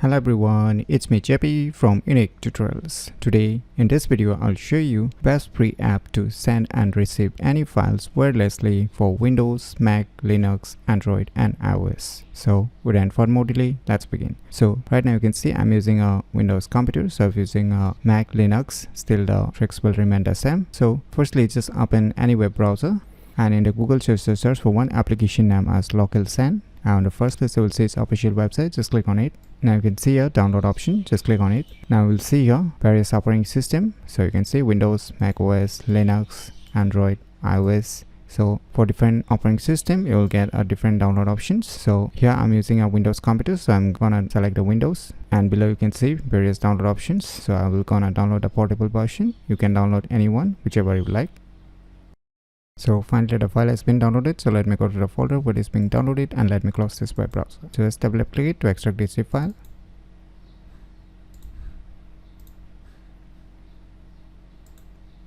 Hello everyone, it's me JP from UniqueTutorials. Today in this video I'll show you best free app to send and receive any files wirelessly for Windows, Mac, Linux, Android and iOS. So without further more delay, let's begin. So right now you can see I'm using a Windows computer, so I'm using a Mac, Linux, still the tricks will remain the same. So firstly just open any web browser and in the Google search for one application name as local send. And on the first list you will see its official website, just click on it. Now you can see here download option, just click on it. Now we'll see here various operating system, so you can see Windows, Mac OS, Linux, Android, iOS. So for different operating system you will get a different download options. So here I'm using a Windows computer, so I'm gonna select the Windows, and below you can see various download options. So I will gonna download the portable version. You can download any one, whichever you like. So finally the file has been downloaded, so let me go to the folder where it is being downloaded and let me close this web browser. So just double click it to extract the zip file.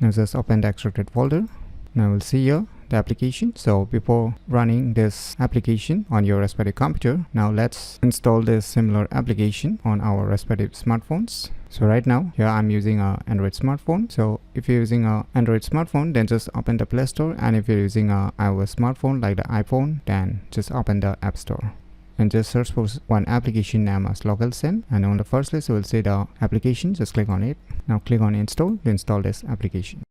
Now just open the extracted folder. Now we'll see here the application. So before running this application on your respective computer, now let's install this similar application on our respective smartphones. So right now here I'm using a Android smartphone. So if you're using a Android smartphone, then just open the Play Store, and if you're using a iOS smartphone like the iPhone, then just open the App Store and just search for one application name as local send, and on the first list you will see the application. Just click on it. Now click on install to install this application.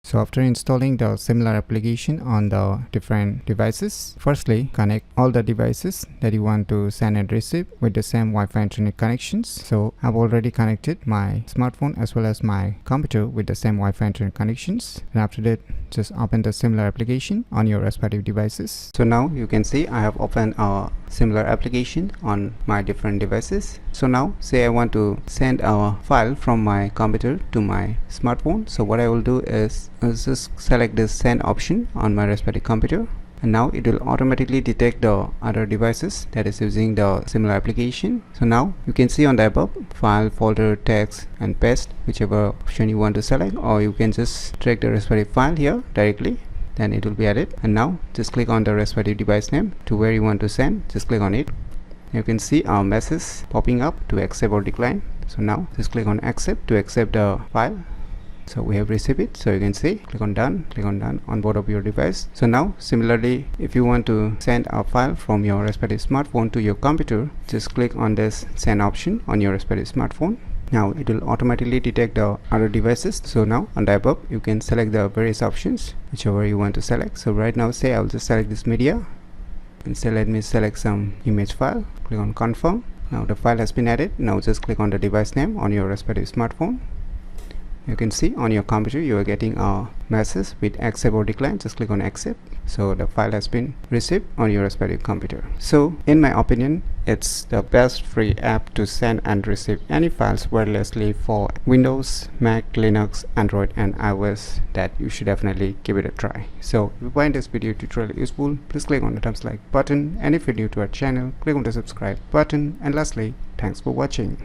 So after installing the similar application on the different devices, firstly connect all the devices that you want to send and receive with the same Wi-Fi internet connections. So I've already connected my smartphone as well as my computer with the same Wi-Fi internet connections, and after that just open the similar application on your respective devices. So now you can see I have opened a similar application on my different devices. So now say I want to send a file from my computer to my smartphone. So what I will do is just select this send option on my respective computer, and now it will automatically detect the other devices that is using the similar application. So now you can see on the above file, folder, text and paste, whichever option you want to select, or you can just drag the respective file here directly, then it will be added. And now just click on the respective device name to where you want to send, just click on it. You can see our message popping up to accept or decline. So now just click on accept to accept the file. So we have received it, so you can see click on done on both of your device. So now similarly, if you want to send a file from your respective smartphone to your computer, just click on this send option on your respective smartphone. Now it will automatically detect the other devices. So now on the above you can select the various options, whichever you want to select. So right now say I'll just select this media, and say let me select some image file. Click on confirm. Now the file has been added. Now just click on the device name on your respective smartphone. You can see on your computer you are getting a message with accept or decline. Just click on accept. So the file has been received on your respective computer. So in my opinion, it's the best free app to send and receive any files wirelessly for Windows, Mac, Linux, Android and iOS, that you should definitely give it a try. So if you find this video tutorial useful, please click on the thumbs like button, and if you're new to our channel, click on the subscribe button, and lastly, thanks for watching.